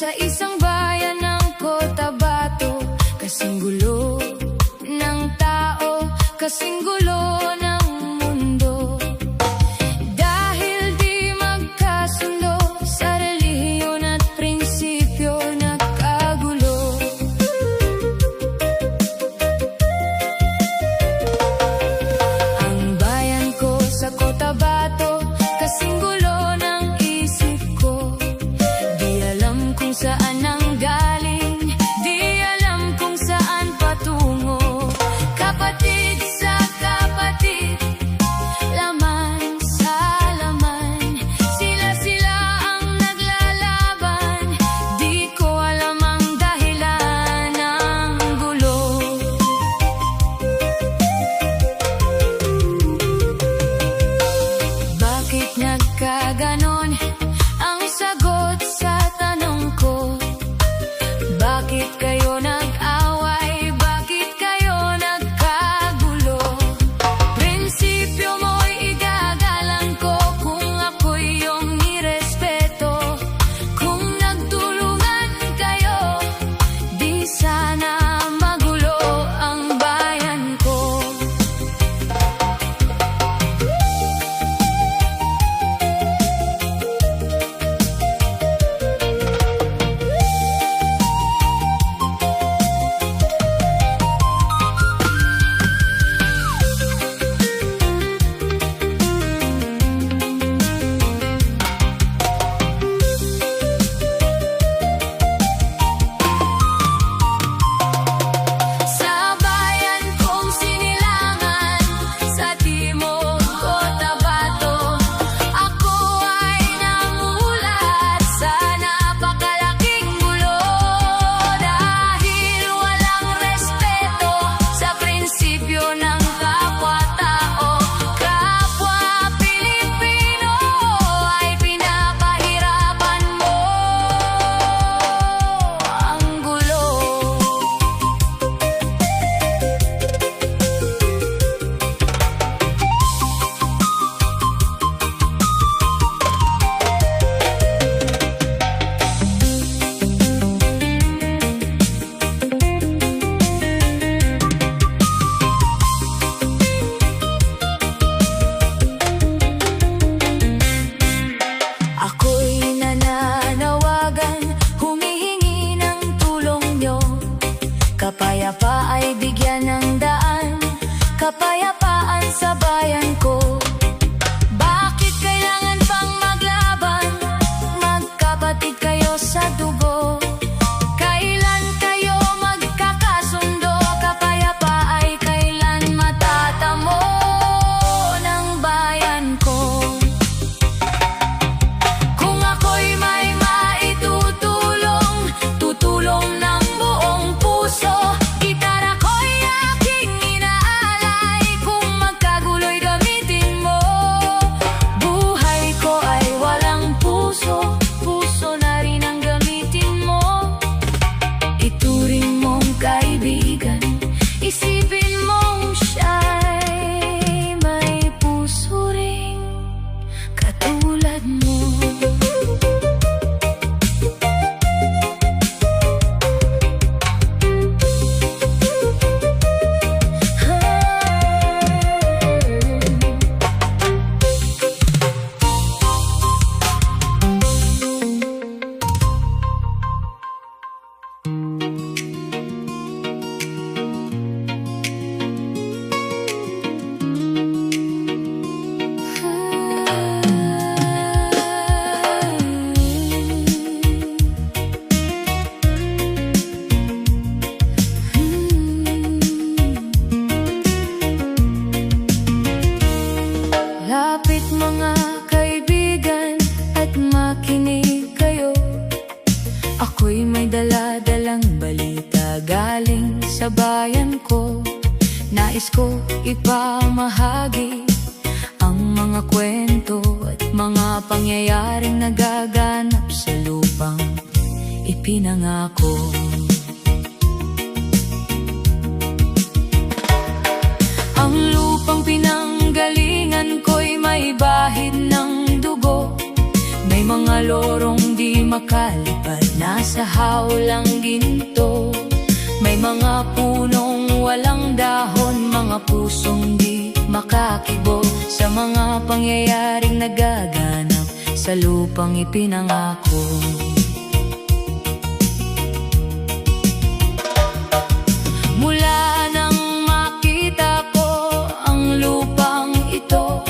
sa isang bayan ng Cotabato. Kasing gulo ng tao, kasing gulo ng mundo. Dahil di magkasundo sa relihiyon at prinsipyo, nagkagulo. Ang bayan ko sa Cotabato, kasing gulo ng isip ko. Di alam kung saan ang galing, di alam kung saan patungo. Kapatid sa kapatid, laman sa laman, sila ang naglalaban. Di ko alam ang dahilan ng gulo. Bakit nagkaganon? Ang sagot sa tanong ko. Bakit kayo nag-away? Bakit kayo nagkagulo? Prinsipyo mo'y igagalang ko kung ako'y iyong nirespeto. Kung nagtulungan kayo, di sana magulo ang bayan ko. Sa bayan kong sinilangan, sa Timog Cotabato, ako ay namulat sa napakalaking gulo. Dahil walang respeto sa prinsipyo ng kapwa-tao, kapwa Pilipino ay pinapahirapan mo ang gulo. Ako'y nananawagan, humihingi ng tulong nyo. Kapayapa ay bigyan ng daan, kapayapaan sa bayan ko. Bakit kailangan pang maglaban? Magkapatid kayo sa dugo. Kailan kayo magkakasundo? Kapayapa ay kailan matatamo ng bayan ko? Kung ako'y may maitutulong, tutulong ng buong puso. Gitara ko'y aking inaalay, kung magkagulo'y gamitin mo. Buhay ko ay walang puso, puso na rin ang gamitin mo. Ituring mong kaibigan, isipin mong siya'y may puso ring katulad mo. Lapit mga kaibigan at makinig kayo. Ako'y may dala-dalang balita galing sa bayan ko. Nais ko ipamahagi ang mga kwento at mga pangyayaring nagaganap sa lupang ipinangako. Ang lupang pinanggalingan ko'y may bahid ng dugo. May mga lorong di makalipad nasa hawlang ginto. May mga punong walang dahon, mga pusong di makakibo, sa mga pangyayaring nagaganap sa lupang ipinangako. Mula nang makita ko ang lupang ito,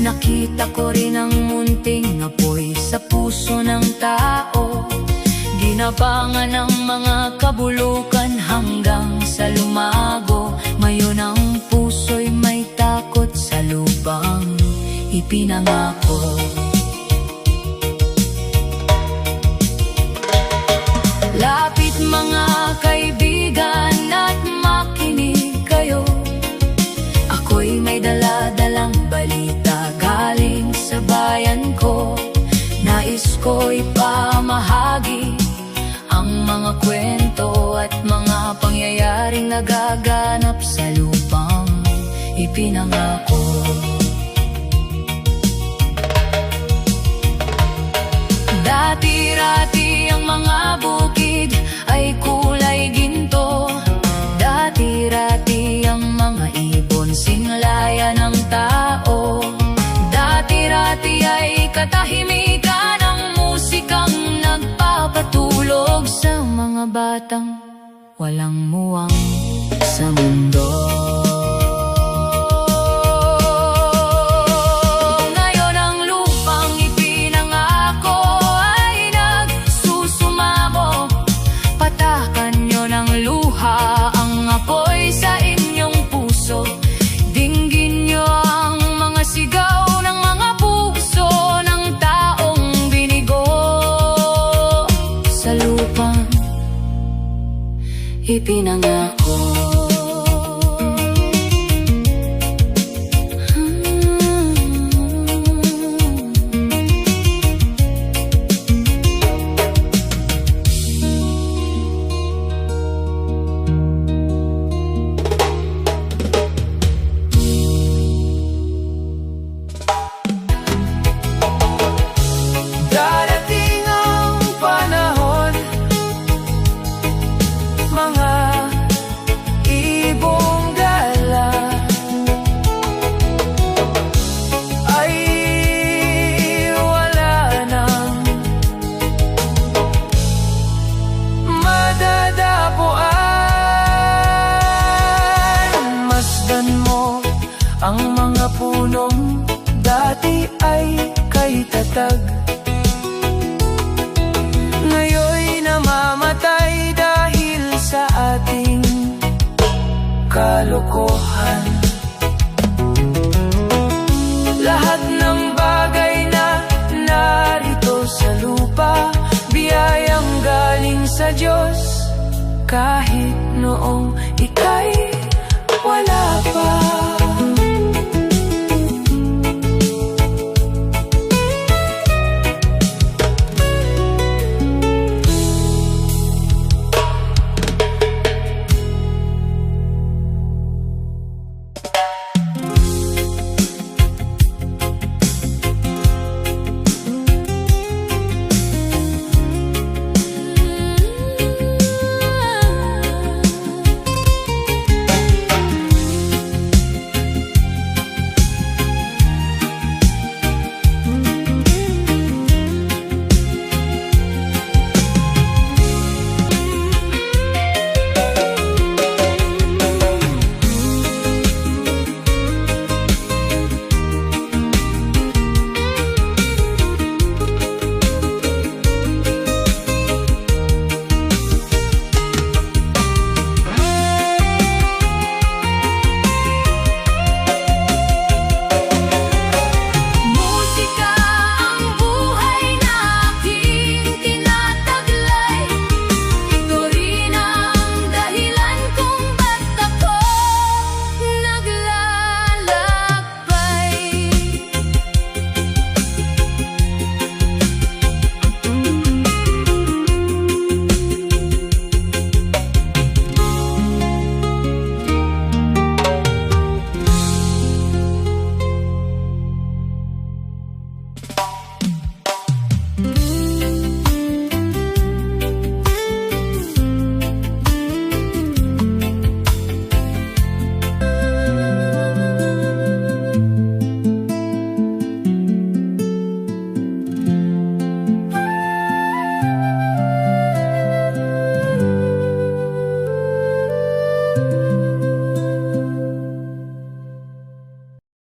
nakita ko rin ang munting apoy sa puso ng tao. Ginabangan ng mga kabulukan hanggang sa lumago. Ngayon ang puso'y may takot sa lupang ipinangako. Lapit mga kaibigan at makinig kayo. Ako'y may dala-dalang balita galing sa bayan ko. Nais ko'y pamahagi ang mga kwento at mga pangyayaring nagaganap sa lupang ipinangako. Dati-rati ang mga bukid ay kulay ginto. Dati-rati ang mga ibon singlaya ng tao. Dati-rati ay katahimikan ng musikang nagpapatulog sa mga batang walang muwang sa mundo. Ngayon ang lupang ipinangako ay nagsusumamo. Patakan nyo ng luha ang apoy sa inyong puso. Dinggin nyo ang mga sigaw ng mga puso ng taong binigo sa lupang ipinangako. Darating ang panahon, mga ibong gala ay wala nang madadapuan. Masdan mo ang mga punong dati ay kay tatag. Ngayon'y namamatay dahil sa ating kalokohan. Lahat ng bagay na narito sa lupa, biyayang galing sa Diyos, kahit noong ika'y wala pa.